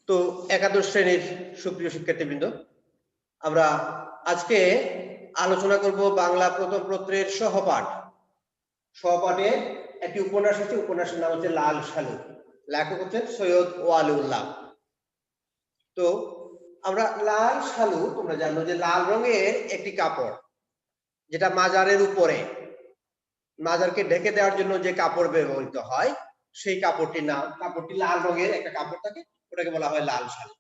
তো একাদশ শ্রেণীর সুপ্রিয় শিক্ষার্থীবৃন্দ, আমরা আজকে আলোচনা করব বাংলা প্রথম পত্রের সহপাঠে একটি উপন্যাস আছে। উপন্যাসের নাম হচ্ছে লাল সালু, লেখক হচ্ছেন সৈয়দ ওয়ালিউল্লাহ। তো আমরা লাল সালু, তোমরা জানো যে লাল রঙের একটি কাপড়, যেটা মাজারের উপরে, মাজারকে ঢেকে দেওয়ার জন্য যে কাপড় ব্যবহৃত হয়, সেই কাপড়টির নাম, কাপড়টি লাল রঙের একটা কাপড় থাকে, ওটাকে বলা হয় লাল সালু।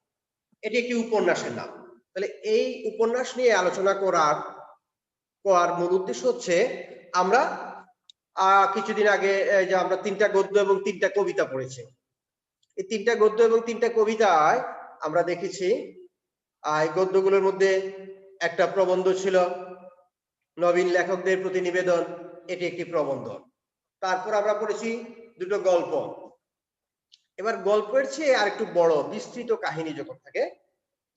এটি একটি উপন্যাসের নাম। তাহলে এই উপন্যাস নিয়ে আলোচনা করার মূল উদ্দেশ্য হচ্ছে, আমরা কিছুদিন আগে যে আমরা 3টা গদ্য এবং 3টা কবিতা পড়েছি। এই 3টা গদ্য এবং 3টা কবিতায় আমরা দেখেছি এই গদ্যগুলোর মধ্যে একটা প্রবন্ধ ছিল, নবীন লেখকদের প্রতি নিবেদন, এটি একটি প্রবন্ধ। তারপর আমরা পড়েছি দুটো গল্প। এবার গল্পের চেয়ে আর একটু বড় বিস্তৃত কাহিনী যখন থাকে,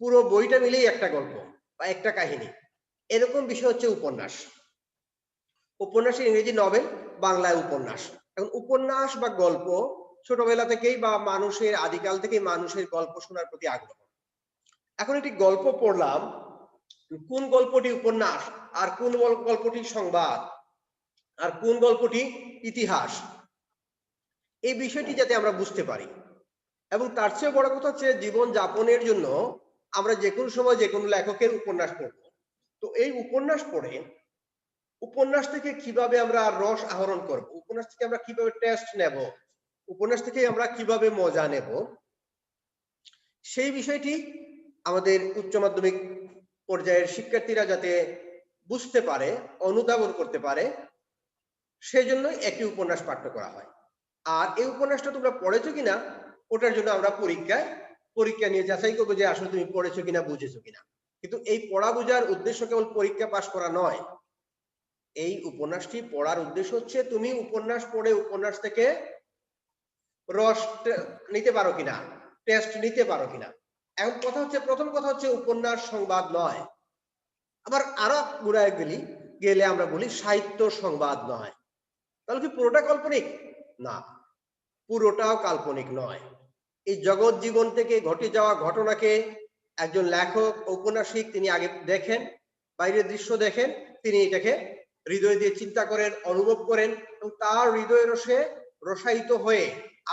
পুরো বইটা মিলেই একটা গল্প বা একটা কাহিনী, এরকম বিষয় হচ্ছে উপন্যাস। উপন্যাসের ইংরেজি নভেল, বাংলায় উপন্যাস। এখন উপন্যাস বা গল্প ছোটবেলা থেকেই বা মানুষের আদিকাল থেকেই মানুষের গল্প শোনার প্রতি আগ্রহ। এখন একটি গল্প পড়লাম, কোন গল্পটি উপন্যাস আর কোন গল্পটি সংবাদ আর কোন গল্পটি ইতিহাস, এই বিষয়টি যাতে আমরা বুঝতে পারি। এবং তার চেয়ে বড় কথা হচ্ছে, জীবন যাপনের জন্য আমরা যে কোনো সময় যে কোনো লেখকের উপন্যাস পড়ব। তো এই উপন্যাস পড়ে উপন্যাস থেকে কিভাবে আমরা রস আহরণ করব, উপন্যাস থেকে আমরা কিভাবে টেস্ট নেব, উপন্যাস থেকে আমরা কিভাবে মজা নেব, সেই বিষয়টি আমাদের উচ্চ মাধ্যমিক পর্যায়ের শিক্ষার্থীরা যাতে বুঝতে পারে, অনুধাবন করতে পারে, সেজন্যই একটি উপন্যাস পাঠ্য করা হয়। আর এই উপন্যাসটা তোমরা পড়েছো কিনা, ওটার জন্য আমরা পরীক্ষা নিয়ে যাচাই করবো যে আসলে তুমি পড়েছো কিনা, বুঝেছো কিনা। কিন্তু এই পড়া বোঝার উদ্দেশ্য কেবল পরীক্ষা পাস করা নয়। এই উপন্যাসটি পড়ার উদ্দেশ্য হচ্ছে তুমি উপন্যাস পড়ে উপন্যাস থেকে রস নিতে পারো কিনা, টেস্ট নিতে পারো কিনা। এখন প্রথম কথা হচ্ছে উপন্যাস সংবাদ নয়। আবার আরো গুড়ায় গেলে আমরা বলি সাহিত্য সংবাদ নয়। তাহলে কি পুরোটা কাল্পনিক? না, পুরোটাও কাল্পনিক নয়। এই জগৎ জীবন থেকে ঘটে যাওয়া ঘটনাকে একজন লেখক, ঔপন্যাসিক, তিনি আগে দেখেন, বাইরের দৃশ্য দেখেন, তিনি এটাকে হৃদয় দিয়ে চিন্তা করেন, অনুভব করেন, এবং তার হৃদয় রসে রসায়িত হয়ে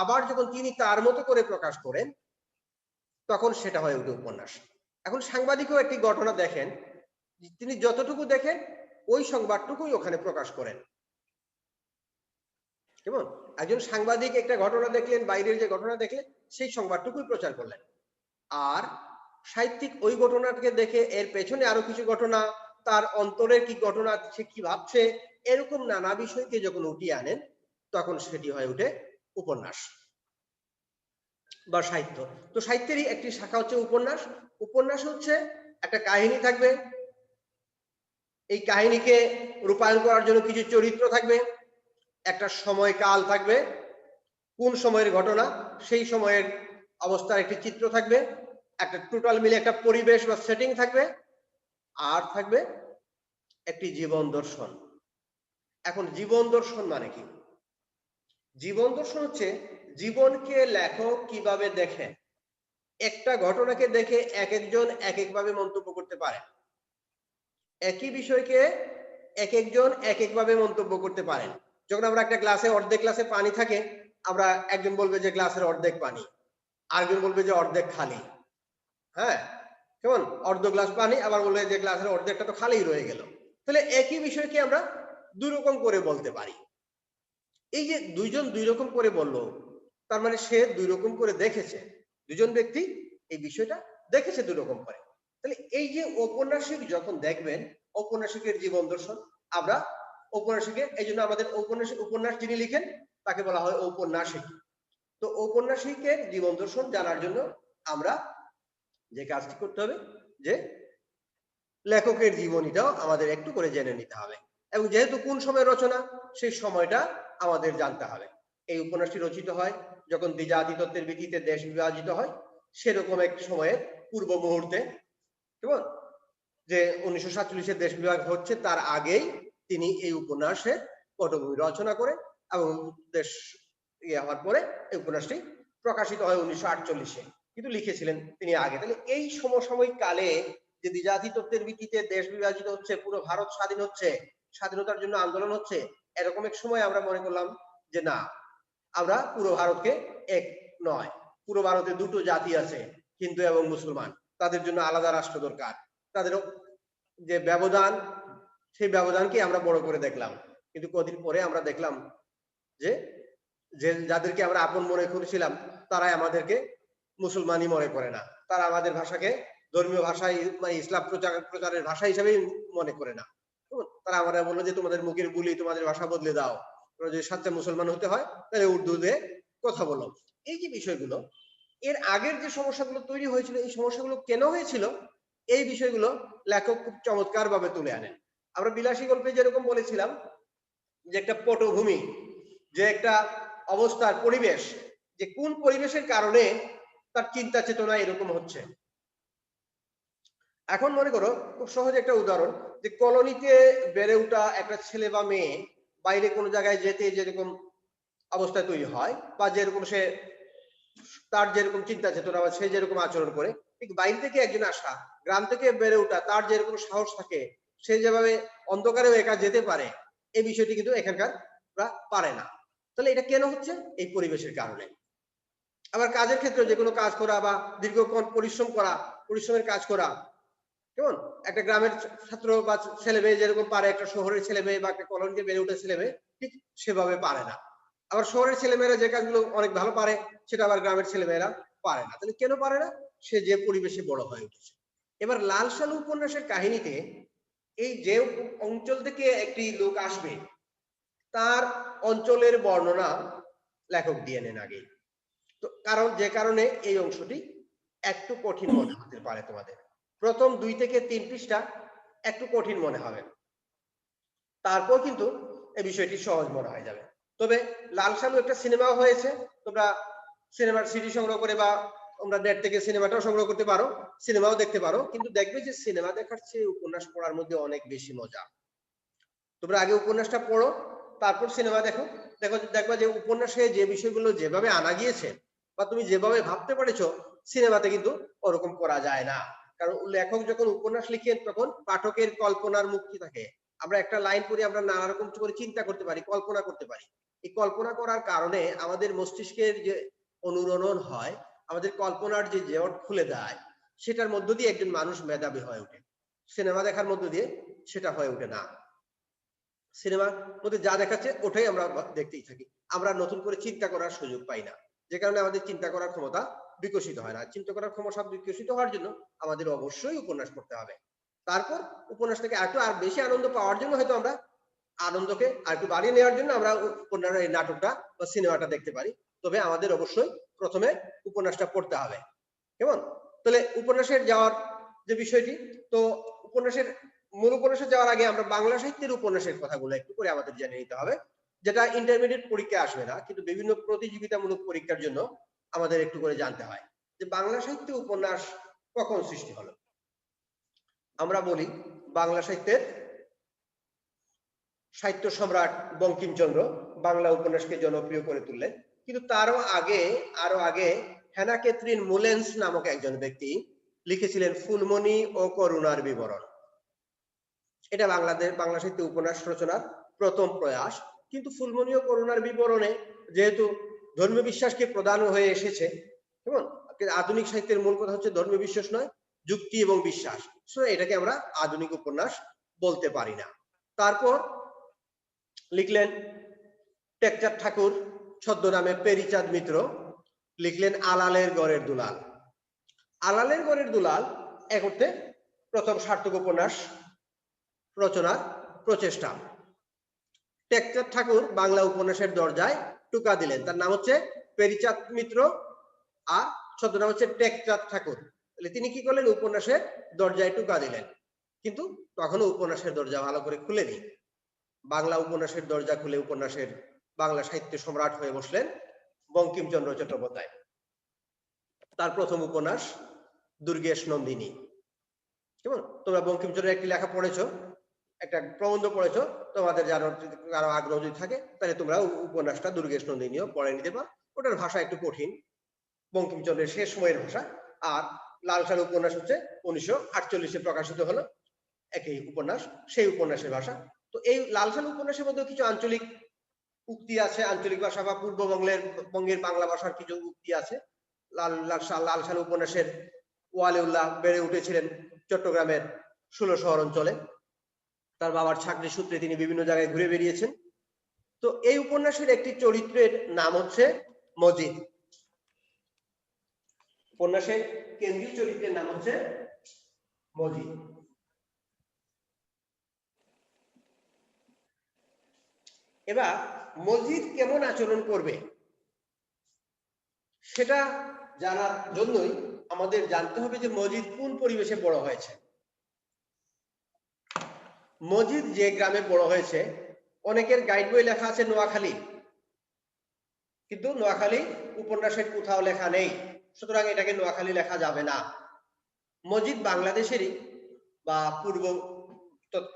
আবার যখন তিনি তার মতো করে প্রকাশ করেন, তখন সেটা হয়ে ওঠে উপন্যাস। এখন সাংবাদিকও একটি ঘটনা দেখেন, তিনি যতটুকু দেখেন ওই সংবাদটুকুই ওখানে প্রকাশ করেন। কেমন? একজন সাংবাদিক একটা ঘটনা দেখলেন, বাইরের যে ঘটনা দেখলেন, সেই সংবাদটুকুই প্রচার করলেন। আর সাহিত্যিক ওই ঘটনাটাকে দেখে এর পেছনে আরো কিছু ঘটনা, তার অন্তরের কি ঘটনা, সে কি ভাবছে, এরকম নানা বিষয়কে যখন উঠিয়ে আনেন, তখন সেটি হয়ে ওঠে উপন্যাস বা সাহিত্য। তো সাহিত্যেরই একটি শাখা হচ্ছে উপন্যাস। উপন্যাস হচ্ছে একটা কাহিনী থাকবে, এই কাহিনীকে রূপায়ণ করার জন্য কিছু চরিত্র থাকবে, একটা সময়কাল থাকবে, কোন সময়ের ঘটনা সেই সময়ের অবস্থার একটি চিত্র থাকবে, একটা টোটাল মিলে একটা পরিবেশ বা সেটিং থাকবে, আর থাকবে একটি জীবন দর্শন। এখন জীবন দর্শন মানে কি? জীবন দর্শন হচ্ছে জীবনকে লেখক কিভাবে দেখেন। একটা ঘটনাকে দেখে এক একজন এক একভাবে মন্তব্য করতে পারে, একই বিষয়কে এক একজন এক একভাবে মন্তব্য করতে পারেন। যখন আমরা একটা গ্লাসে, অর্ধেক গ্লাসে পানি থাকে, আমরা একজন বলবে যে গ্লাসের অর্ধেক পানি, আরেকজন বলবে যে অর্ধেক খালি। হ্যাঁ, কেমন? অর্ধ গ্লাস পানি, আবার বলবে যে গ্লাসের অর্ধেকটা তো খালিই রয়ে গেল। তাহলে একই বিষয়কে আমরা দুই রকম করে বলতে পারি। এই যে দুইজন দুই রকম করে বললো, তার মানে সে দুই রকম করে দেখেছে, দুজন ব্যক্তি এই বিষয়টা দেখেছে দুই রকম করে। তাহলে এই যে ঔপন্যাসিক যখন দেখবেন, ঔপন্যাসিকের জীবন দর্শন, আমরা ঔপন্যাসিকের, এই জন্য আমাদের উপন্যাস যিনি লিখেন তাকে বলা হয় ঔপন্যাসিক। তো ঔপন্যাসিকের জীবন দর্শন জানার জন্য আমরা যে কাজটি করতে হবে, যে লেখকের জীবনীটাও আমাদের একটু করে জেনে নিতে হবে, এবং যেহেতু কোন সময় রচনা, সেই সময়টা আমাদের জানতে হবে। এই উপন্যাসটি রচিত হয় যখন দ্বিজাতি তত্ত্বের ভিত্তিতে দেশ বিভাজিত হয়, সেরকম এক সময়ের পূর্ব মুহূর্তে, কেমন? যে 1947-এর দেশ বিভাগ হচ্ছে তার আগেই তিনি এই উপন্যাসের পটভূমি রচনা করে, এবং দেশ হওয়ার পরে এই উপন্যাসটি প্রকাশিত হয় 1948-এ। কিন্তু লিখেছিলেন তিনি আগে। তাহলে এই সমসাময়িক কালে যে দ্বিজাতি তত্ত্বের ভিত্তিতে দেশ বিভাজিত হচ্ছে, পুরো ভারত স্বাধীন হচ্ছে, স্বাধীনতার জন্য আন্দোলন হচ্ছে, এরকম এক সময় আমরা মনে করলাম যে না, আমরা পুরো ভারতকে এক নয়, পুরো ভারতে দুটো জাতি আছে, হিন্দু এবং মুসলমান, তাদের জন্য আলাদা রাষ্ট্র দরকার। তাদের যে ব্যবধান, সেই ব্যবধানকে আমরা বড় করে দেখলাম। কিন্তু কদিন পরে আমরা দেখলাম যে যাদেরকে আমরা আপন মনে করেছিলাম তারাই আমাদেরকে মুসলমানই মনে করে না, তারা আমাদের ভাষাকে ধর্মীয় ভাষায় মানে ইসলাম প্রচারের ভাষা হিসেবেই মনে করে না। তারা আমরা বললো যে তোমাদের মুখের বুলি, তোমাদের ভাষা বদলে দাও, তোমরা যদি সাচ্চা মুসলমান হতে হয় তাহলে উর্দু দিয়ে কথা বলো। এই যে বিষয়গুলো, এর আগের যে সমস্যাগুলো তৈরি হয়েছিল, এই সমস্যাগুলো কেন হয়েছিল, এই বিষয়গুলো লেখক খুব চমৎকার ভাবে তুলে আনেন। আমরা বিলাসী গল্পে যেরকম বলেছিলাম যে একটা পটভূমি, যে একটা অবস্থার পরিবেশ, যে কোন পরিবেশের কারণে তার চিন্তা চেতনা এরকম হচ্ছে। এখন মনে করো খুব সহজ একটা উদাহরণ, যে কলোনিতে বেড়ে ওঠা একটা ছেলে বা মেয়ে বাইরে কোনো জায়গায় যেতে যেরকম অবস্থা তৈরি হয়, বা যেরকম সে তার যেরকম চিন্তা চেতনা বা সে যেরকম আচরণ করে, ঠিক বাইরে থেকে একজন আসা, গ্রাম থেকে বেড়ে ওঠা, তার যেরকম সাহস থাকে, সে যেভাবে অন্ধকারেও একা যেতে পারে, এই বিষয়টি কিন্তু এখানকার পারে না। তাহলে এটা কেন হচ্ছে? এই পরিবেশের কারণে। আবার কাজের ক্ষেত্রে যে কোনো কাজ করা বা দীর্ঘক্ষণ পরিশ্রম করা, পরিশ্রমের কাজ করা, কেমন একটা গ্রামের ছাত্র বা ছেলে মেয়ে যেরকম পারে, একটা শহরের ছেলে মেয়ে বা একটা কলোনিতে বেড়ে উঠে ছেলে মেয়ে ঠিক সেভাবে পারে না। আবার শহরের ছেলেমেয়েরা যে কাজগুলো অনেক ভালো পারে, সেটা আবার গ্রামের ছেলেমেয়েরা পারে না। তাহলে কেন পারে না? সে যে পরিবেশে বড় হয়ে উঠেছে। এবার লাল সালু উপন্যাসের কাহিনীতে এই যে অঞ্চল থেকে একটি লোক আসবে, তার অঞ্চলের বর্ণনা লেখক দিয়ে নেন আগে। তো কারণ যে কারণে এই অংশটি একটু কঠিন মনে হতে পারে তোমাদের। প্রথম 2 থেকে 3 পৃষ্ঠা একটু কঠিন মনে হবে, তারপর কিন্তু এই বিষয়টি সহজ মনে হয়ে যাবে। তবে লাল সালু একটা সিনেমাও হয়েছে, তোমরা সিনেমার সিডি সংগ্রহ করে বা তোমরা নেট থেকে সিনেমাটাও সংগ্রহ করতে পারো, সিনেমাও দেখতে পারো, কিন্তু দেখবে যে সিনেমা দেখার চেয়ে উপন্যাস পড়ার মধ্যে অনেক বেশি মজা। তোমরা আগে উপন্যাসটা পড়ো, তারপর সিনেমা দেখো, দেখবা যে উপন্যাসে যে বিষয়গুলো যেভাবে আনা গিয়েছে বা তুমি যেভাবে ভাবতে পেরেছো, সিনেমাতে কিন্তু ওরকম করা যায় না। কারণ লেখক যখন উপন্যাস লিখেন তখন পাঠকের কল্পনার মুক্তি থাকে। আমরা একটা লাইন পড়ে আমরা নানা রকম করে চিন্তা করতে পারি, কল্পনা করতে পারি। এই কল্পনা করার কারণে আমাদের মস্তিষ্কের যে অনুরণন হয়, আমাদের কল্পনার যে জট খুলে দেয়, সেটার মধ্য দিয়ে একজন মানুষ মেধাবী হয়ে ওঠে। সিনেমা দেখার মধ্য দিয়ে সেটা হয়ে ওঠে না। সিনেমার মধ্যে যা দেখাচ্ছে ওটাই আমরা দেখতেই থাকি, আমরা নতুন করে চিন্তা করার সুযোগ পাই না, যে কারণে আমাদের চিন্তা করার ক্ষমতা বিকশিত হয় না। চিন্তা করার ক্ষমতা বিকশিত হওয়ার জন্য আমাদের অবশ্যই উপন্যাস পড়তে হবে। তারপর উপন্যাস থেকে একটু আর বেশি আনন্দ পাওয়ার জন্য হয়তো আমরা আনন্দকে আর একটু বাড়িয়ে নেওয়ার জন্য আমরা উপন্যাসের এই নাটকটা বা সিনেমাটা দেখতে পারি। তবে আমাদের অবশ্যই প্রথমে উপন্যাসটা পড়তে হবে। কেমন? তাহলে উপন্যাসের যাওয়ার যে বিষয়টি, তো উপন্যাসের মূল উপন্যাসে যাওয়ার আগে আমরা বাংলা সাহিত্যের উপন্যাসের কথাগুলো একটু করে আমাদের জেনে নিতে হবে, যেটা ইন্টারমিডিয়েট পরীক্ষায় আসবে না, কিন্তু বিভিন্ন প্রতিযোগিতামূলক পরীক্ষার জন্য আমাদের একটু করে জানতে হয় যে বাংলা সাহিত্য উপন্যাস কখন সৃষ্টি হলো। আমরা বলি বাংলা সাহিত্যের সাহিত্য সম্রাট বঙ্কিমচন্দ্র বাংলা উপন্যাসকে জনপ্রিয় করে তুললেন, কিন্তু আরো আগে হ্যানা ক্যাথরিন মুলেন্স নামক একজন ব্যক্তি লিখেছিলেন ফুলমণি ও করুণার বিবরণ। এটা বাংলা সাহিত্য উপন্যাস রচনার প্রথম প্রয়াস। কিন্তু ফুলমণি ও করুণার বিবরণে যেহেতু ধর্মীয় বিশ্বাসকে প্রধান হয়ে এসেছে, কেমন, আধুনিক সাহিত্যের মূল কথা হচ্ছে ধর্মীয় বিশ্বাস নয়, যুক্তি এবং বিশ্বাস, এটাকে আমরা আধুনিক উপন্যাস বলতে পারি না। তারপর লিখলেন টেকচাঁদ ঠাকুর ছদ্মনামে পেরিচাঁদ মিত্র, লিখলেন আলালের গড়ের দুলাল। আলালের গড়ের দুলাল এক অর্থে প্রথম সার্থক উপন্যাস রচনার প্রচেষ্টা। টেকচাঁদ ঠাকুর বাংলা উপন্যাসের দরজায় টুকা দিলেন, তার নাম হচ্ছে পেরিচাঁদ মিত্র আর ছদ্মনাম হচ্ছে টেকচাঁদ ঠাকুর। তাহলে তিনি কি করলেন? উপন্যাসের দরজায় টুকা দিলেন, কিন্তু তখনও উপন্যাসের দরজা ভালো করে খুলেনি। বাংলা উপন্যাসের দরজা খুলে উপন্যাসের বাংলা সাহিত্য সম্রাট হয়ে বসলেন বঙ্কিমচন্দ্র চট্টোপাধ্যায়। তার প্রথম উপন্যাস দুর্গেশ নন্দিনী। কেমন? তোমরা বঙ্কিমচন্দ্রের একটি লেখা পড়েছো, একটা প্রবন্ধ পড়েছো, তোমাদের কারো আগ্রহ যদি থাকে তাহলে তোমরা উপন্যাসটা দুর্গেশ নন্দিনীও পড়ে নিতে পারো। ওটার ভাষা একটু কঠিন, বঙ্কিমচন্দ্রের শেষ সময়ের ভাষা। আর লাল সালু উপন্যাস হচ্ছে 1948 প্রকাশিত হলো একই উপন্যাস, সেই উপন্যাসের ভাষা। তো এই লাল সালু উপন্যাসের মধ্যে কিছু আঞ্চলিক উক্তি আছে, আঞ্চলিক ভাষা বা বঙ্গের বাংলা ভাষার কিছু উক্তি আছে। লাল সালু উপন্যাসের ওয়ালিউল্লাহ বেড়ে উঠেছিলেন চট্টগ্রামের 16 শহর অঞ্চলে। তার বাবার চাকরি সূত্রে তিনি বিভিন্ন জায়গায় ঘুরে বেরিয়েছেন। তো এই উপন্যাসের একটি চরিত্রের নাম হচ্ছে মজিদ। উপন্যাসের কেন্দ্রীয় চরিত্রের নাম হচ্ছে মজিদ। এবার মজিদ কেমন আচরণ করবে সেটা জানার জন্যই আমাদের জানতে হবে যে মজিদ কোন পরিবেশে বড় হয়েছে। মজিদ যে গ্রামে বড় হয়েছে, অনেকের গাইড বই লেখা আছে নোয়াখালী, কিন্তু নোয়াখালী উপন্যাসের কোথাও লেখা নেই, সুতরাং এটাকে নোয়াখালী লেখা যাবে না। মজিদ বাংলাদেশেরই, বা পূর্ব,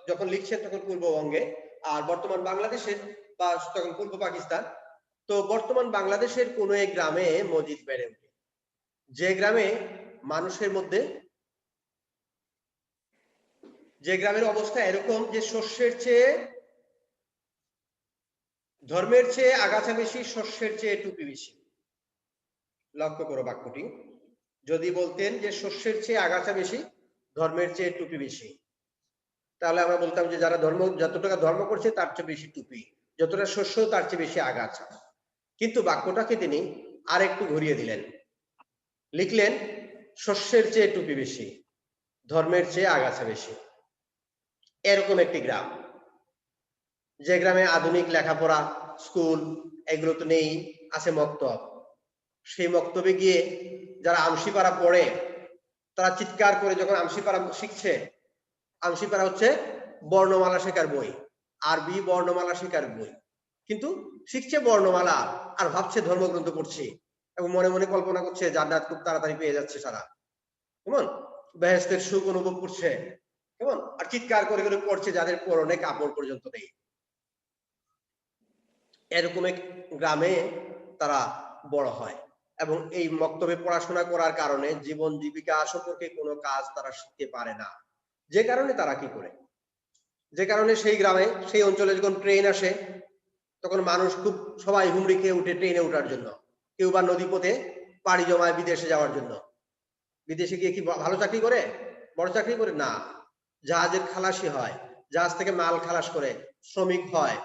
যখন লিখছেন তখন পূর্ববঙ্গে, আর বর্তমান বাংলাদেশের বা তখন পূর্ব পাকিস্তান। তো বর্তমান বাংলাদেশের কোনো এক গ্রামে মজিদ বেড়ে ওঠে, যে গ্রামে মানুষের মধ্যে, যে গ্রামের অবস্থা এরকম যে শস্যের চেয়ে, ধর্মের চেয়ে আগাছা বেশি, শস্যের চেয়ে টুপি বেশি। লক্ষ্য করো বাক্যটি, যদি বলতেন যে শস্যের চেয়ে আগাছা বেশি, ধর্মের চেয়ে টুপি বেশি, তাহলে আমরা বলতাম যে যারা যতটা ধর্ম করছে তার চেয়ে বেশি টুপি, যতটা শস্য তার চেয়ে বেশি আগাছা। কিন্তু বাক্যটাকে তিনি আরেকটু ঘুরিয়ে দিলেন, লিখলেন শস্যের চেয়ে টুপি বেশি, ধর্মের চেয়ে আগাছা বেশি। এরকম একটি গ্রাম, যে গ্রামে আধুনিক লেখাপড়া, স্কুল এগুলো তো নেই, আছে মক্তব। সেই মক্তবে গিয়ে যারা আমসিপাড়া পড়ে তারা চিৎকার করে যখন আমসিপাড়া শিখছে, আমসিপাড়া হচ্ছে বর্ণমালা শেখার বই, আরবি বর্ণমালা শেখার বই, কিন্তু শিখছে বর্ণমালা আর ভাবছে ধর্মগ্রন্থ পড়ছে, এবং মনে মনে কল্পনা করছে জান্নাত খুব তাড়াতাড়ি পেয়ে যাচ্ছে সারা, কেমন বেহেশতের সুখ অনুভব করছে, কেমন, আর চিৎকার করে করে পড়ছে যাদের পরনে কাপড় পর্যন্ত নেই। এরকম এক গ্রামে তারা বড় হয়, এবং এই মক্তবে পড়াশোনা করার কারণে জীবন জীবিকা সম্পর্কে কোনো কাজ তারা শিখতে পারে না। যে কারণে তারা কি করে, যে কারণে সেই গ্রামে, সেই অঞ্চলে যখন ট্রেন আসে তখন মানুষ খুব সবাই হুমড়ি খেয়ে উঠে ট্রেনে ওঠার জন্য, কেউ বা নদীপথে পাড়ি জমায় বিদেশে যাওয়ার জন্য। বিদেশে গিয়ে কি ভালো চাকরি করে, বড় চাকরি করে না, জাহাজের খালাসি হয়, জাহাজ থেকে মাল খালাস করে শ্রমিক হয়,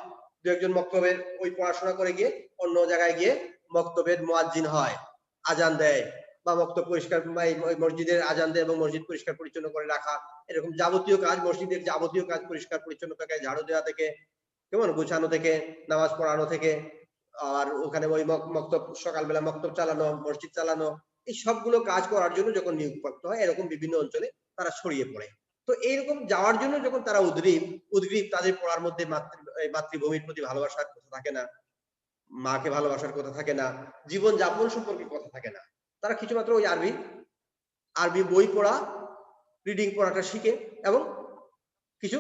দু একজন মক্তবের ওই পড়াশোনা করে গিয়ে অন্য জায়গায় গিয়ে মক্তবের মুয়াজ্জিন হয়, আজান দেয়, বা মক্তব পরিষ্কার, মসজিদের আজান দেয় এবং মসজিদ পরিষ্কার পরিচ্ছন্ন করে রাখা, এরকম যাবতীয় কাজ, মসজিদের যাবতীয় কাজ, পরিষ্কার পরিচ্ছন্ন থেকে ঝাড়ু দেওয়া থেকে, কেমন গুছানো থেকে, নামাজ পড়ানো থেকে, আর ওখানে ওই মক্তব সকালবেলা মক্তব চালানো, মসজিদ চালানো, এই সবগুলো কাজ করার জন্য যখন নিয়োগপ্রাপ্ত হয় এরকম বিভিন্ন অঞ্চলে তারা ছড়িয়ে পড়ে। তো এইরকম যাওয়ার জন্য যখন তারা উদ্গ্রীব, তাদের পড়ার মধ্যে মাতৃভূমির প্রতি ভালোবাসার কথা থাকে না, মাকে ভালোবাসার কথা থাকে না, জীবন যাপন সম্পর্কে কথা থাকে না, তারা কিছুমাত্র ওই আরবি বই পড়া, রিডিং পড়াটা শিখে এবং কিছু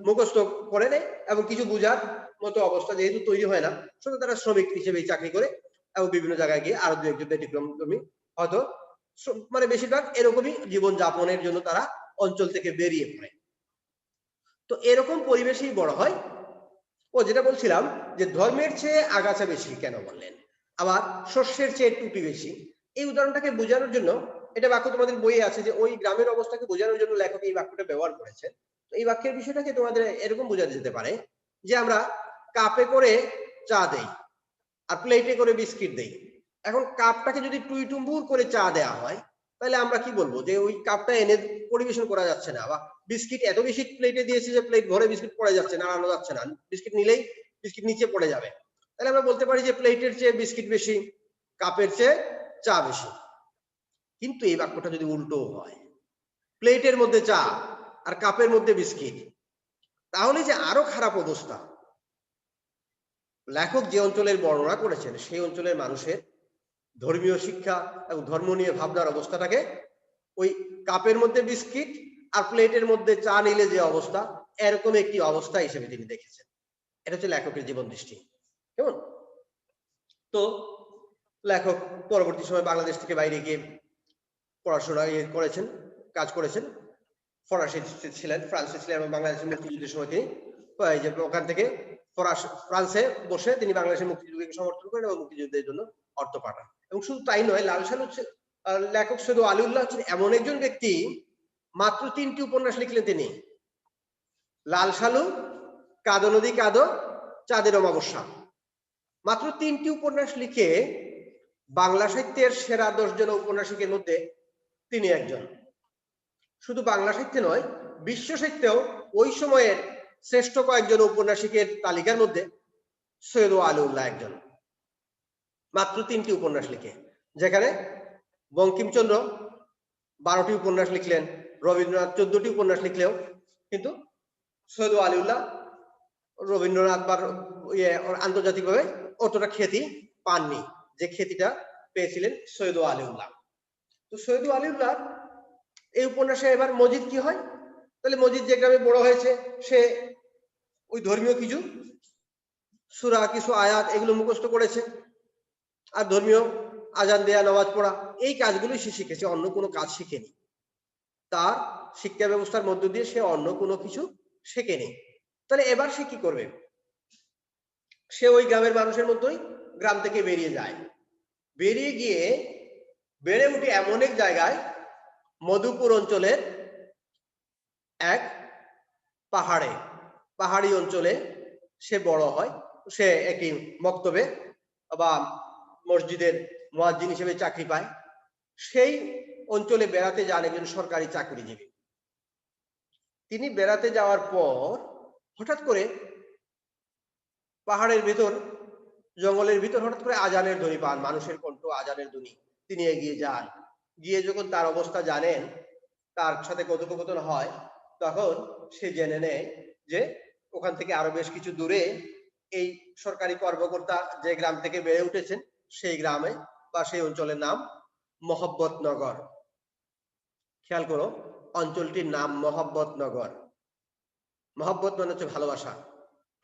মুখস্থ করে নেয়, এবং কিছু বোঝার মতো অবস্থা যেহেতু তৈরি হয় না, শুধু তারা শ্রমিক হিসেবে চাকরি করে এবং বিভিন্ন জায়গায় গিয়ে আরো দু একজন ব্যতিক্রম হয়তো, মানে বেশিরভাগ এরকমই জীবন যাপনের জন্য তারা অঞ্চল থেকে বেরিয়ে পড়ে। তো এরকম পরিবেশেই বড় হয়। ও যেটা বলছিলাম যে ধর্মের চেয়ে আগাছা বেশি কেন বললেন, আবার শস্যের চেয়ে টুপি বেশি, এই উদাহরণটাকে বোঝানোর জন্য, এটা বাক্য তোমাদের বইয়ে আছে যে ওই গ্রামের অবস্থাকে বোঝানোর জন্য লেখক এই বাক্যটা ব্যবহার করেছেন। তো এই বাক্যের বিষয়টাকে তোমাদের এরকম বোঝানো যেতে পারে যে আমরা কাপে করে চা দেই আর প্লেটে করে বিস্কিট দেই। এখন কাপটাকে যদি টুইটুম্বুর করে চা দেওয়া হয় তাহলে আমরা কি বলবো, যে ওই কাপটা এনে পরিবেশন করা যাচ্ছে না, বা বিস্কিট এত বেশি প্লেটে দিয়েছে যে প্লেট ভরে বিস্কিট পড়ে যাচ্ছে, নাড়ানো যাচ্ছে না, বিস্কিট নিলেই বিস্কিট নিচে পড়ে যাবে। তাহলে আমরা বলতে পারি যে প্লেটের চেয়ে বিস্কিট বেশি, কাপের চেয়ে চা বেশি। কিন্তু এই বাক্যটা যদি উল্টো হয়, প্লেটের মধ্যে চা আর কাপের মধ্যে বিস্কিট, তাহলে যে আরো খারাপ অবস্থা। লেখক যে অঞ্চলের বর্ণনা করেছেন সেই অঞ্চলের মানুষের ধর্মীয় শিক্ষা এবং ধর্ম নিয়ে ভাবনার অবস্থাটাকে ওই কাপের মধ্যে বিস্কিট আর প্লেটের মধ্যে চা নিলে যে অবস্থা, এরকম একটি অবস্থা হিসেবে তিনি দেখেছেন। এটা হচ্ছে লেখকের জীবন দৃষ্টি, কেমন। তো লেখক পরবর্তী সময় বাংলাদেশ থেকে বাইরে গিয়ে পড়াশোনা করেছেন, কাজ করেছেন। ফরাসি ছিলেন, ফ্রান্সে ছিলেন এবং বাংলাদেশের মুক্তিযুদ্ধের সময় তিনি যে ওখান থেকে ফ্রান্সে বসে তিনি বাংলাদেশের মুক্তিযুদ্ধকে সমর্থন করেন এবং মুক্তিযুদ্ধের জন্য অর্থ পাঠান। এবং শুধু তাই নয়, লাল সালু লেখক সৈয়দ আলিউল্লাহ হচ্ছেন এমন একজন ব্যক্তি, মাত্র 3টি উপন্যাস লিখলেন তিনি। লাল সালু, কাঁদো নদী কাঁদো, চাঁদের অমাবস্যা। মাত্র 3টি উপন্যাস লিখে বাংলা সাহিত্যের সেরা 10 জন ঔপন্যাসিকের মধ্যে তিনি একজন। শুধু বাংলা সাহিত্যে নয়, বিশ্ব সাহিত্যেও ওই সময়ের শ্রেষ্ঠ কয়েকজন ঔপন্যাসিকের তালিকার মধ্যে সৈয়দ আলিউল্লাহ একজন। মাত্র 3টি উপন্যাস লিখে, যেখানে বঙ্কিমচন্দ্র 12টি উপন্যাস লিখলেন, রবীন্দ্রনাথ 14টি উপন্যাস লিখলেও কিন্তু সৈয়দ আলিউল্লাহ রবীন্দ্রনাথ বা আন্তর্জাতিকভাবে অতটা খ্যাতি পাননি, যে খ্যাতিটা পেয়েছিলেন সৈয়দ আলিউল্লাহ। তো সৈয়দ আলিউল্লাহ এই উপন্যাসে এবার মজিদ কি হয়, তাহলে মজিদ যে গ্রামে বড় হয়েছে সে ওই ধর্মীয় কিছু সূরা, কিছু আয়াত এগুলো মুখস্থ করেছে, আর ধর্মীয় আজান দেয়া, নামাজ পড়া, এই কাজগুলো সে শিখেছে, অন্য কোনো কাজ শিখেনি। তার শিক্ষা ব্যবস্থার মধ্য দিয়ে সে অন্য কোনো কিছু শেখেনি। তাহলে এবার সে কি করবে? সে ওই গ্রামের মানুষের মতোই গ্রাম থেকে বেরিয়ে যায়। বেরিয়ে গিয়ে বেড়ে উঠে এমন এক জায়গায়, মধুপুর অঞ্চলের এক পাহাড়ি অঞ্চলে সে বড় হয়। সে একটি মক্তবে বা মসজিদের মুয়াজ্জিন হিসেবে চাকরি পায়। সেই অঞ্চলে বেড়াতে যান একজন সরকারি চাকরিজীবী। তিনি বেড়াতে যাওয়ার পর হঠাৎ করে পাহাড়ের ভিতর, জঙ্গলের ভিতর হঠাৎ করে আজানের ধ্বনি পান, মানুষের কণ্ঠ, আজানের ধ্বনি। তিনি এগিয়ে যান, গিয়ে যখন তার অবস্থা জানেন, তার সাথে কথোপকথন হয়, তখন সে জেনে নেয় যে ওখান থেকে আরো বেশ কিছু দূরে এই সরকারি কর্মকর্তা যে গ্রাম থেকে বেড়ে উঠেছেন, সেই গ্রামে বা সেই অঞ্চলের নাম মহব্বতনগর। খেয়াল করো, অঞ্চলটির নাম মহব্বতনগর। মহব্বত মানে হচ্ছে ভালোবাসা,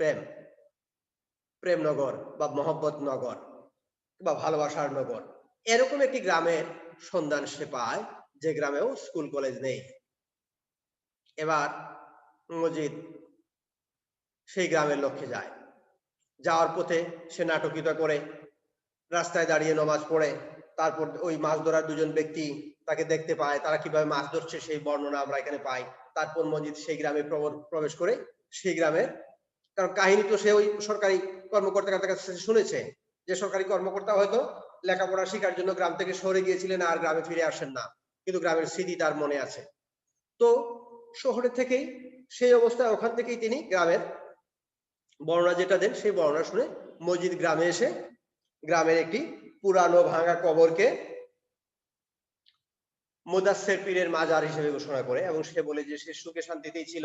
প্রেম, প্রেমনগর বা মহব্বতনগর বা ভালোবাসার নগর। এরকম একটি গ্রামের সন্ধান সে পায়, যে গ্রামেও স্কুল কলেজ নেই। এবার মজিদ সেই গ্রামের লক্ষ্যে যায়। যাওয়ার পথে সে নাটকীয়তা করে, রাস্তায় দাঁড়িয়ে নামাজ পড়ে, তারপর ওই মাছ ধরার দুজন ব্যক্তি তাকে দেখতে পায়, তারা কিভাবে মাছ ধরছে সেই বর্ণনা আমরা এখানে পাই। তারপর মজিদ সেই গ্রামে প্রবেশ করে সেই গ্রামের, কারণ কাহিনী তো সে ওই সরকারি কর্মকর্তার কাছে শুনেছে যে সরকারি কর্মকর্তা হয়তো লেখাপড়া শেখার জন্য গ্রাম থেকে শহরে গিয়েছিলেন, আর গ্রামে ফিরে আসেন না, কিন্তু গ্রামের স্মৃতি তার মনে আছে। তো শহরে থেকেই সেই অবস্থায় ওখান থেকেই তিনি গ্রামের বর্ণনা যেটা দেন, সেই বর্ণনা শুনে মজিদ গ্রামে এসে গ্রামের একটি পুরানো ভাঙা কবরকে মুদাসসির পীরের মাজার হিসেবে ঘোষণা করে, এবং সে বলে যে সে সুখে শান্তিতেই ছিল,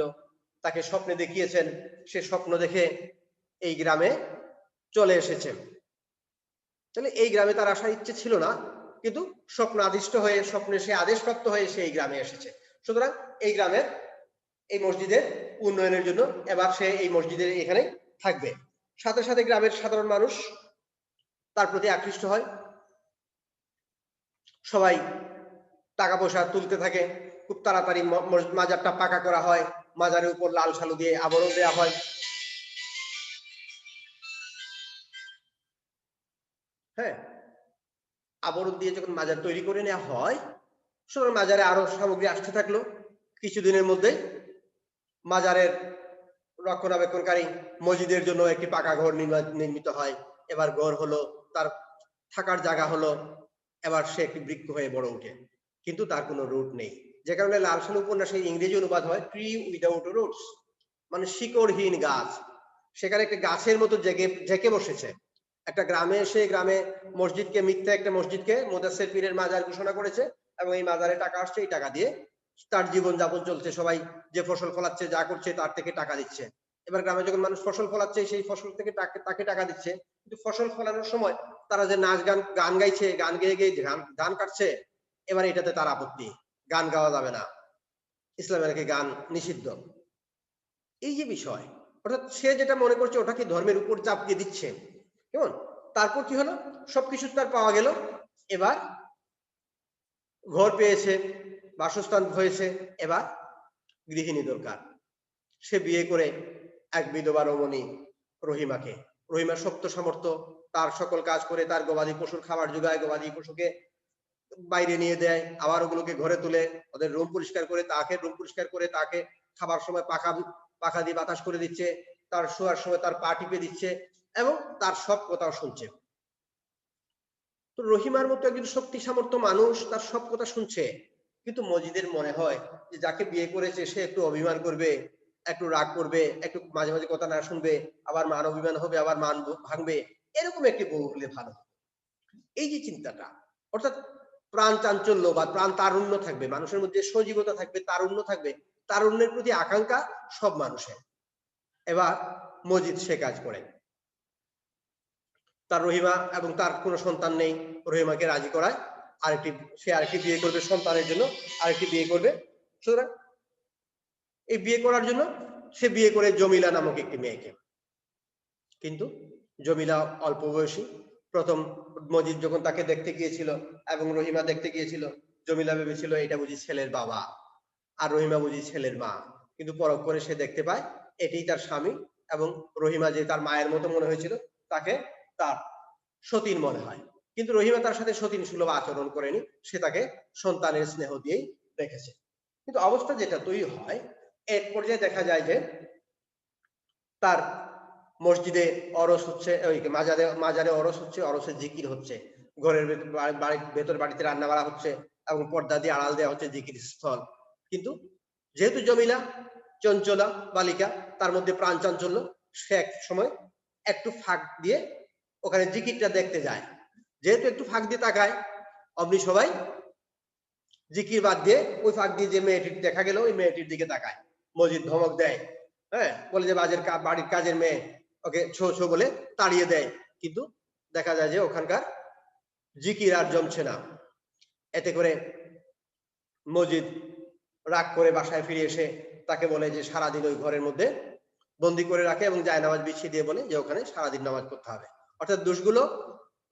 তাকে স্বপ্নে দেখিয়েছেন, সে স্বপ্ন দেখে এই গ্রামে চলে এসেছে। তাহলে এই গ্রামে তার আসার ইচ্ছে ছিল না, কিন্তু স্বপ্ন আদিষ্ট হয়ে, স্বপ্নে সে আদেশপ্রাপ্ত হয়ে সে এই গ্রামে এসেছে। সুতরাং এই গ্রামের এই মসজিদের উন্নয়নের জন্য এবার সে এই মসজিদের এখানে থাকবে। সাথে সাথে গ্রামের সাধারণ মানুষ তার প্রতি আকৃষ্ট হয়, সবাই টাকা পয়সা তুলতে থাকে, খুব তাড়াতাড়ি মাজারটা পাকা করা হয়, মাজারের উপর লাল সালু দিয়ে আবরণ দেওয়া হয়। হ্যাঁ, আবরণ দিয়ে যখন মাজার তৈরি করে নেওয়া হয়, সুতরাং মাজারে আরো সামগ্রী আসতে থাকলো। কিছুদিনের মধ্যে মাজারের রক্ষণাবেক্ষণকারী মসজিদের জন্য একটি পাকা ঘর নির্মিত হয়। এবার ঘর হলো, তার থাকার জায়গা হলো, এবার সে একটি বৃক্ষ হয়ে বড় ওঠে, কিন্তু তার কোনো রুট নেই। যে কারণে লাল সালু উপন্যাসের ইংরেজি অনুবাদ হয় ট্রি উইদাউট রুটস, মানে শিকড়হীন গাছ। সেখানে একটা গাছের মতো জেকে বসেছে। একটা গ্রামে এসে গ্রামে মসজিদকে, মিথ্যা একটা মসজিদকে মুদাসসির পীরের মাজার ঘোষণা করেছে, এবং এই মাজারে টাকা আসছে, এই টাকা দিয়ে তার জীবন যাপন চলছে। সবাই যে ফসল ফলাচ্ছে, যা করছে, তার থেকে টাকা দিচ্ছে। এবার গ্রামে যখন মানুষ ফসল ফলাচ্ছে, সেই ফসল থেকে তাকে টাকা দিচ্ছে, কিন্তু ফসল ফলানোর সময় তারা যে নাচ গান গাইছে, গান গেয়ে গিয়ে ধান কাটছে, এবার এটাতে তার আপত্তি, গান গাওয়া যাবে না, ইসলামে নাকি গান নিষিদ্ধ। এই যে বিষয়, অর্থাৎ সে যেটা মনে করছে ওটাকে ধর্মের উপর চাপিয়ে দিচ্ছে, কেমন? তারপর কি হলো, সবকিছু তার পাওয়া গেল, এবার ঘর পেয়েছে, বাসস্থান হয়েছে, এবার গৃহিণী দরকার। সে বিয়ে করে এক বিধবা রমণী রহিমাকে। রহিমার শক্ত সামর্থ্য, তার সকল কাজ করে, তার গবাদি পশুর খাবার যোগায়, গবাদি পশুকে বাইরে নিয়ে দেয়, আবার ওগুলোকে ঘরে তুলে ওদের রুম পরিষ্কার করে, তাকে রুম পরিষ্কার করে, তাকে খাবার সময় পাখা দিয়ে বাতাস করে দিচ্ছে, তার শোয়ার সময় তার পা টিপে দিচ্ছে, এবং তার সব কথাও শুনছে। তো রহিমার মতো একজন শক্তি সামর্থ্য মানুষ তার সব কথা শুনছে, কিন্তু মজিদের মনে হয় যে যাকে বিয়ে করেছে সে একটু অভিমান করবে, একটু রাগ করবে, একটু মাঝে মাঝে কথা না শুনবে, আবার মান অভিমান হবে, আবার মান ভাঙবে, এরকম একটি বউ হলে ভালো। এই যে চিন্তাটা, অর্থাৎ প্রাণ চাঞ্চল্য বা প্রাণ তারুণ্য থাকবে, মানুষের মধ্যে সজীবতা থাকবে, তারুণ্য থাকবে, তারুণ্যের প্রতি আকাঙ্ক্ষা সব মানুষের। এবার মজিদ সে কাজ করে, তার রহিমা এবং তার কোনো সন্তান নেই, রহিমাকে রাজি করায় সে আরেকটি বিয়ে করবে, সন্তানের জন্য আরেকটি বিয়ে করবে। সুতরাং এই বিয়ে করার জন্য সে বিয়ে করে জমিলা নামক একটি মেয়েকে। কিন্তু জমিলা অল্প বয়সী। প্রথম মজিদ যখন তাকে দেখতে গিয়েছিল এবং রহিমা দেখতে গিয়েছিল, জমিলা ভেবেছিল এটা বুঝি ছেলের বাবা, আর রহিমা বুঝি ছেলের মা। কিন্তু পরক্ষণে সে দেখতে পায় এটাই তার স্বামী, এবং রহিমা যে তার মায়ের মতো মনে হয়েছিল তাকে তার সতীন মনে হয়। কিন্তু রহিমা তার সাথে সতীন সুলভ আচরণ করেনি, সে তাকে সন্তানের স্নেহ দিয়েই রেখেছে। কিন্তু অবস্থা যেটা তৈরি হয়, এক পর্যায়ে দেখা যায় যে তার মসজিদে অরস হচ্ছে, ওই মাজারে অরস হচ্ছে, অরসের জিকির হচ্ছে, ঘরের ভেতর বাড়িতে রান্না বাড়া হচ্ছে, এবং পর্দা দিয়ে আড়াল দেওয়া হচ্ছে জিকির স্থল। কিন্তু যেহেতু জমিলা চঞ্চলা বালিকা, তার মধ্যে প্রাণ চাঞ্চল্য, সে এক সময় একটু ফাঁক দিয়ে ওখানে জিকিরটা দেখতে যায়। যেহেতু একটু ফাঁক দিয়ে তাকায়, অমনি সবাই জিকির বাদ দিয়ে ওই ফাঁক দিয়ে যে মেয়েটির দেখা গেল ওই মেয়েটির দিকে তাকায়। মসজিদ ধমক দেয়, হ্যাঁ, বলে যে বাড়ির কাজের মেয়ে, ওকে ছো ছো বলে তাড়িয়ে দেয়। কিন্তু দেখা যায় যে ওখানকার জিকির আর জমছে না। এতে করে মসজিদ রাগ করে বাসায় ফিরে এসে তাকে বলে যে সারাদিন ওই ঘরের মধ্যে বন্দি করে রাখে এবং জায়নামাজ বিছিয়ে দিয়ে বলে যে ওখানে সারাদিন নামাজ পড়তে হবে। অর্থাৎ দোষগুলো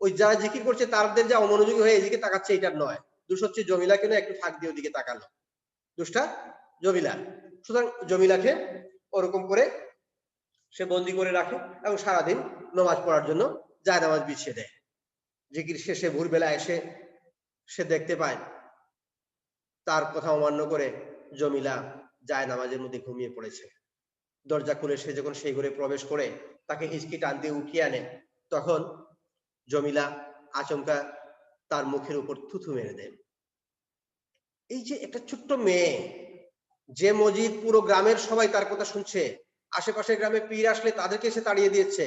ওই যারা জিকির করছে তাদের যা অমনোযোগী হয়ে এদিকে তাকাচ্ছে এটার নয়, দোষ হচ্ছে জমিলা কেন একটু ফাঁক দিয়ে ওদিকে তাকালো, দোষটা জমিলা। সুতরাং জমিলাকে ওরকম করে সে বন্দি করে রাখে এবং সারাদিন নামাজ পড়ার জন্য জায়নামাজ বিছিয়ে দেয়। জিকির শেষে ভোরবেলা এসে সে দেখতে পায় তার কথা অমান্য করে জমিলা জায়নামাজের মধ্যে ঘুমিয়ে পড়েছে। দরজা খুলে সে যখন সেই ঘরে প্রবেশ করে তাকে হিচকি টান দিয়ে উঠিয়ে আনে, তখন জমিলা আচমকা তার মুখের উপর থুথু মেরে দেয়। এই যে একটা ছোট্ট মেয়ে, যে মজিদ পুরো গ্রামের সবাই তার কথা শুনছে, আশেপাশের গ্রামে পীর আসলে তাদেরকে সে তাড়িয়ে দিয়েছে,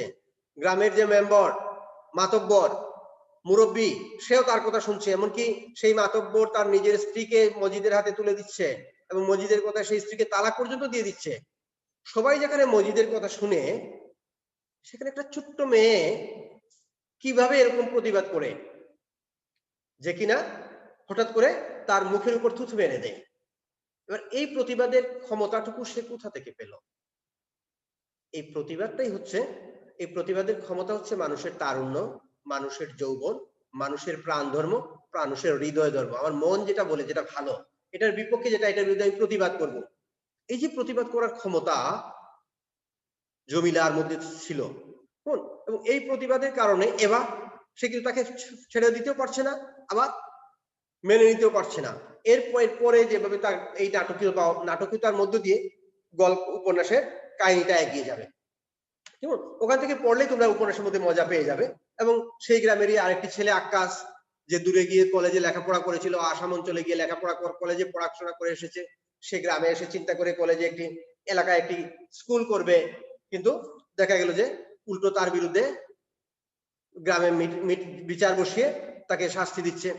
গ্রামের যে মেম্বার মাতব্বর মুরব্বী সেও তার কথা শুনছে, এমনকি সেই মাতব্বর তার নিজের স্ত্রীকে মজিদের হাতে তুলে দিচ্ছে এবং মজিদের কথা সেই স্ত্রীকে তালাক পর্যন্ত দিয়ে দিচ্ছে। সবাই যেখানে মজিদের কথা শুনে, সেখানে একটা ছোট্ট মেয়ে কিভাবে এরকম প্রতিবাদ করে যে কিনা হঠাৎ করে তার মুখের উপর থুথু মেরে দেয়। এবার এই প্রতিবাদের ক্ষমতাটুকু সে কোথা থেকে পেল? এই প্রতিবাদের ক্ষমতা হচ্ছে মানুষের তারুণ্য, মানুষের যৌবন, মানুষের প্রাণ ধর্ম, মানুষের হৃদয় ধর্ম। আমার মন যেটা বলে, যেটা ভালো, এটার বিপক্ষে যেটা, এটার বিরুদ্ধে আমি প্রতিবাদ করব। এই যে প্রতিবাদ করার ক্ষমতা জমিলার মধ্যে ছিল, এবং এই প্রতিবাদের কারণে এবার সে কিন্তু তাকে ছেড়ে দিতেও পারছে না, আবার মেনে নিতেও পারছে না। পরে যেভাবে তার এই নাটকীয়তার মধ্য দিয়ে গল্প উপন্যাসের কাহিনীটা এগিয়ে যাবে, কেমন ওখান থেকে পড়লেই তোমরা উপন্যাসের মধ্যে মজা পেয়ে যাবে। এবং সেই গ্রামেরই আরেকটি ছেলে আক্কাস, যে দূরে গিয়ে কলেজে লেখাপড়া করেছিল, আসাম অঞ্চলে গিয়ে কলেজে পড়াশোনা করে এসেছে, সে গ্রামে এসে চিন্তা করে কলেজে একটি এলাকায় একটি স্কুল করবে, কিন্তু দেখা গেল যে উল্টো তার বিরুদ্ধে গ্রামে বিচার বসিয়ে তাকে শাস্তি দিচ্ছে।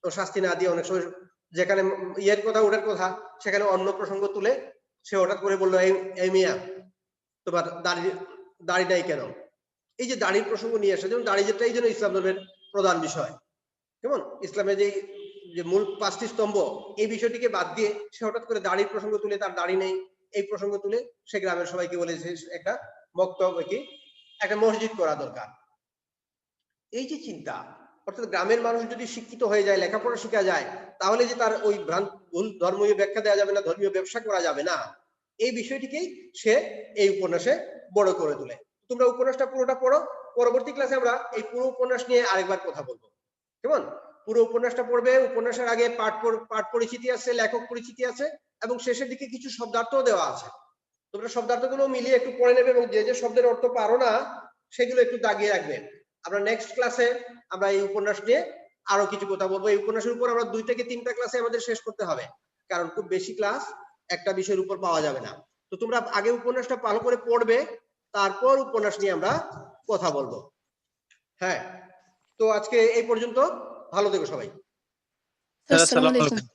তো শাস্তি না দিয়ে অনেক সময় যেখানে ইয়ের কথা ওটার কথা, সেখানে অন্য প্রসঙ্গ তুলে সে হঠাৎ করে বললো, এই মিয়া তোমার দাড়ি নাই কেন? এই যে দাড়ির প্রসঙ্গ নিয়ে আসে, যেমন দাড়ি যেটা এই জন্য ইসলাম ধর্মের প্রধান বিষয়, কেমন ইসলামের যে মূল 5টি স্তম্ভ, এই বিষয়টিকে বাদ দিয়ে সে হঠাৎ করে দাড়ির প্রসঙ্গ তুলে, তার দাড়ি নেই এই প্রসঙ্গ তুলে সে গ্রামের সবাইকে বলেছে একটা বক্তব্য কি একটা মসজিদ করা দরকার। এই যে চিন্তা, অর্থাৎ গ্রামের মানুষ যদি শিক্ষিত হয়ে যায়, লেখাপড়া শেখা যায়, তাহলে যে তার ওই ভুল ধর্মীয় ব্যাখ্যা দেওয়া যাবে না, ধর্মীয় ব্যবসা করা যাবে না, এই বিষয়টিকেই সে এই উপন্যাসে বড় করে তোলে। তোমরা উপন্যাসটা পুরোটা পড়ো, পরবর্তী ক্লাসে আমরা এই পুরো উপন্যাস নিয়ে আরেকবার কথা বলবো। কেমন? পুরো উপন্যাসটা পড়বে, উপন্যাসের আগে পাঠ পরিচিতি আছে, লেখক পরিচিতি আছে, এবং শেষের দিকে কিছু শব্দার্থও দেওয়া আছে। তোমরা শব্দার্থগুলো মিলিয়ে একটু পড়ে নেবে, এবং যে যে শব্দের অর্থ পারো না সেগুলো একটু দাগিয়ে রাখবে। আমরা নেক্সট ক্লাসে আমরা এই উপন্যাস নিয়ে আরো কিছু কথা বলবো। এই উপন্যাসের উপর আমরা 2 থেকে 3টা ক্লাসে আমাদের শেষ করতে হবে, কারণ খুব বেশি ক্লাস একটা বিষয়ের উপর পাওয়া যাবে না। তো তোমরা আগে উপন্যাসটা ভালো করে পড়বে, তারপর উপন্যাস নিয়ে আমরা কথা বলবো। হ্যাঁ, তো আজকে এই পর্যন্ত। ভালো থেকো সবাই। আসসালামু আলাইকুম।